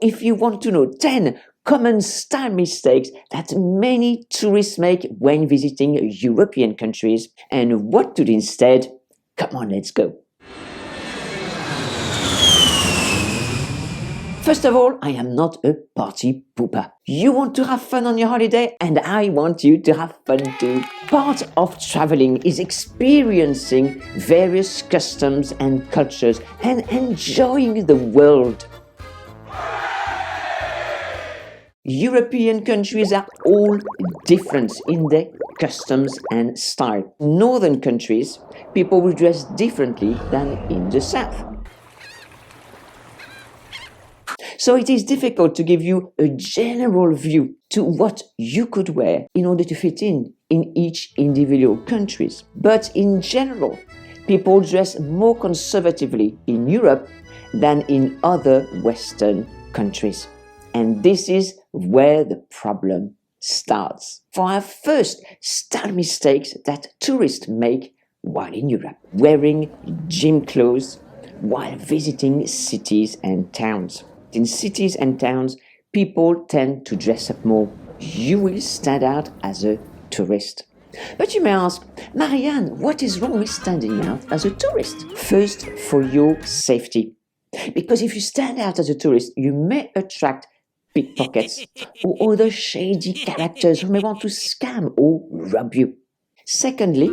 If you want to know 10 common style mistakes that many tourists make when visiting European countries and what to do instead, come on, let's go. First of all, I am not a party pooper. You want to have fun on your holiday, and I want you to have fun too. Part of traveling is experiencing various customs and cultures and enjoying the world. European countries are all different in their customs and style. Northern countries, people will dress differently than in the south. So it is difficult to give you a general view to what you could wear in order to fit in each individual countries. But in general, people dress more conservatively in Europe than in other Western countries. And this is where the problem starts. For our first style mistakes that tourists make while in Europe, wearing gym clothes while visiting cities and towns. In cities and towns, people tend to dress up more. You will stand out as a tourist. But you may ask, Marianne, what is wrong with standing out as a tourist? First, for your safety. Because if you stand out as a tourist, you may attract pickpockets or other shady characters who may want to scam or rob you. Secondly,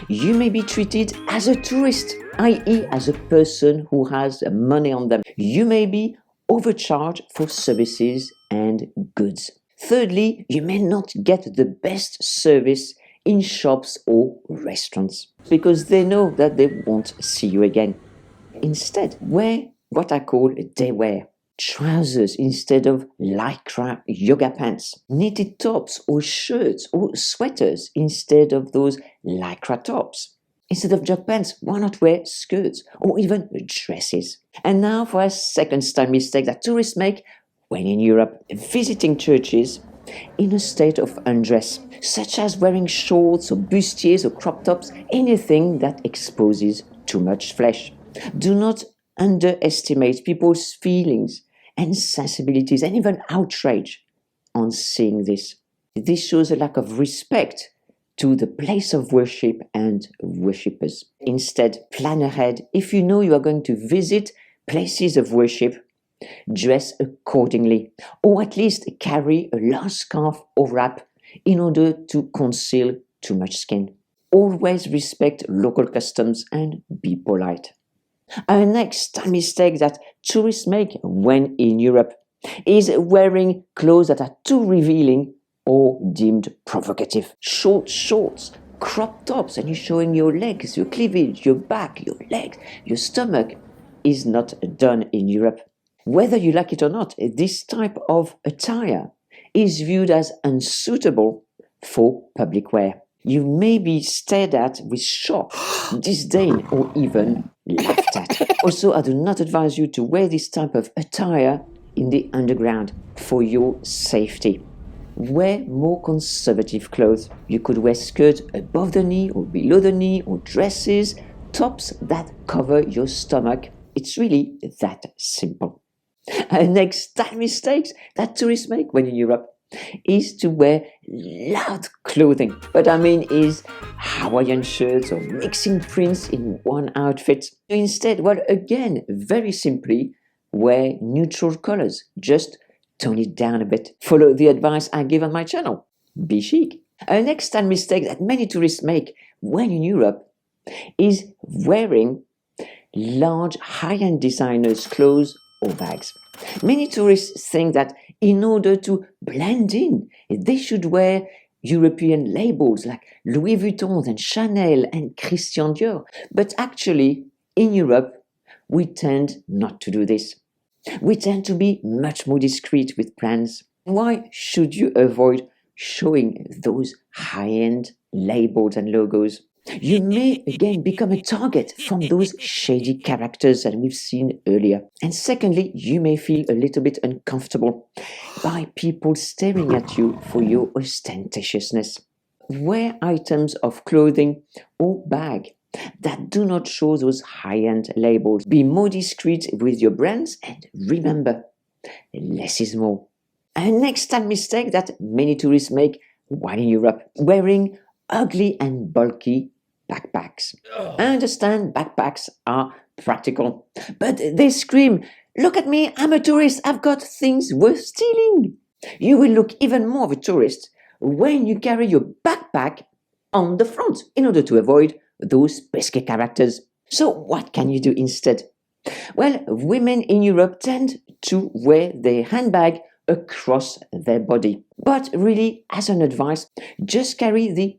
you may be treated as a tourist, i.e. as a person who has money on them. You may be overcharged for services and goods. Thirdly, you may not get the best service in shops or restaurants because they know that they won't see you again. Instead, wear what I call day wear. Trousers instead of lycra yoga pants, knitted tops or shirts or sweaters instead of those lycra tops. Instead of jog pants, why not wear skirts or even dresses? And now for a second style mistake that tourists make when in Europe, visiting churches in a state of undress, such as wearing shorts or bustiers or crop tops, anything that exposes too much flesh. Do not underestimate people's feelings and sensibilities and even outrage on seeing this. This shows a lack of respect to the place of worship and worshippers. Instead, plan ahead. If you know you are going to visit places of worship, dress accordingly, or at least carry a large scarf or wrap in order to conceal too much skin. Always respect local customs and be polite. Our next mistake that tourists make when in Europe is wearing clothes that are too revealing or deemed provocative. Short shorts, crop tops, and you're showing your legs, your cleavage, your back, your legs, your stomach is not done in Europe. Whether you like it or not, this type of attire is viewed as unsuitable for public wear. You may be stared at with shock, disdain, or even laughed at. Also, I do not advise you to wear this type of attire in the underground for your safety. Wear more conservative clothes. You could wear skirts above the knee or below the knee, or dresses, tops that cover your stomach. It's really that simple. Next style mistakes that tourists make when in Europe is to wear loud clothing. What I mean is Hawaiian shirts or mixing prints in one outfit. Instead, well, again, very simply, wear neutral colors. Just tone it down a bit. Follow the advice I give on my channel. Be chic. A next style mistake that many tourists make when in Europe is wearing large high-end designers' clothes or bags. Many tourists think that in order to blend in, they should wear European labels like Louis Vuitton and Chanel and Christian Dior. But actually, in Europe, we tend not to do this. We tend to be much more discreet with brands. Why should you avoid showing those high-end labels and logos? You may again become a target from those shady characters that we've seen earlier. And secondly, you may feel a little bit uncomfortable by people staring at you for your ostentatiousness. Wear items of clothing or bag that do not show those high-end labels. Be more discreet with your brands, and remember, less is more. And next time mistake that many tourists make while in Europe, wearing ugly and bulky backpacks. I understand backpacks are practical, but they scream, "Look at me, I'm a tourist, I've got things worth stealing." You will look even more of a tourist when you carry your backpack on the front in order to avoid those pesky characters. So what can you do instead? Well, women in Europe tend to wear their handbag across their body. But really, as an advice, just carry the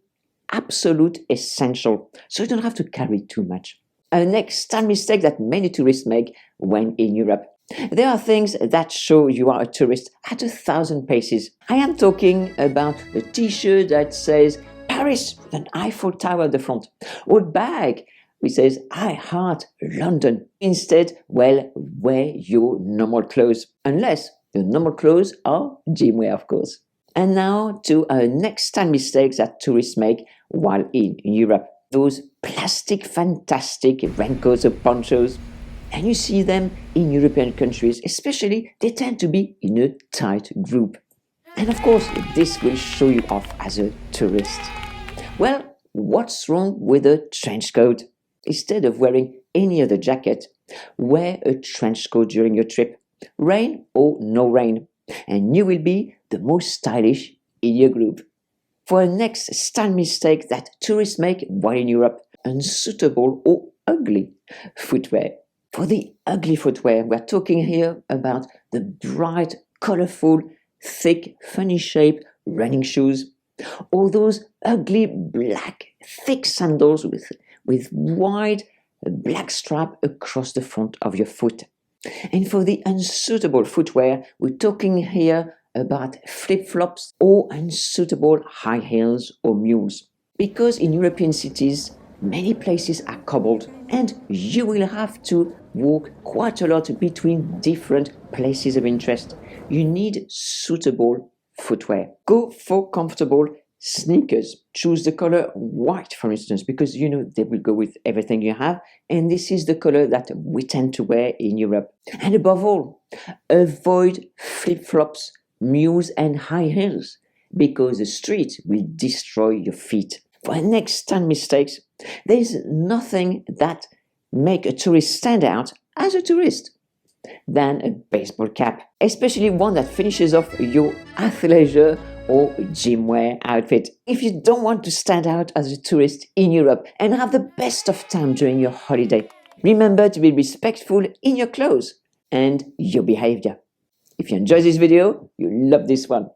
absolute essential, so you don't have to carry too much. A next time mistake that many tourists make when in Europe. There are things that show you are a tourist at 1,000 paces. I am talking about a t-shirt that says Paris with an Eiffel Tower at the front, or a bag which says I heart London. Instead, well, wear your normal clothes, unless your normal clothes are gym wear, of course. And now to our next time mistakes that tourists make while in Europe. Those plastic fantastic raincoats or ponchos. And you see them in European countries, especially they tend to be in a tight group. And of course, this will show you off as a tourist. Well, what's wrong with a trench coat? Instead of wearing any other jacket, wear a trench coat during your trip, rain or no rain, and you will be the most stylish in your group. For our next style mistake that tourists make while in Europe, unsuitable or ugly footwear. For the ugly footwear, we're talking here about the bright, colorful, thick, funny shaped running shoes, or those ugly black, thick sandals with wide black strap across the front of your foot. And for the unsuitable footwear, we're talking here about flip-flops or unsuitable high heels or mules. Because in European cities, many places are cobbled and you will have to walk quite a lot between different places of interest. You need suitable footwear. Go for comfortable sneakers. Choose the color white, for instance, because you know they will go with everything you have, and this is the color that we tend to wear in Europe. And above all, avoid flip-flops, mules and high heels, because the street will destroy your feet. For next time mistakes, there is nothing that make a tourist stand out as a tourist than a baseball cap, especially one that finishes off your athleisure or gym wear outfit. If you don't want to stand out as a tourist in Europe and have the best of time during your holiday, remember to be respectful in your clothes and your behavior. If you enjoyed this video, you'll love this one.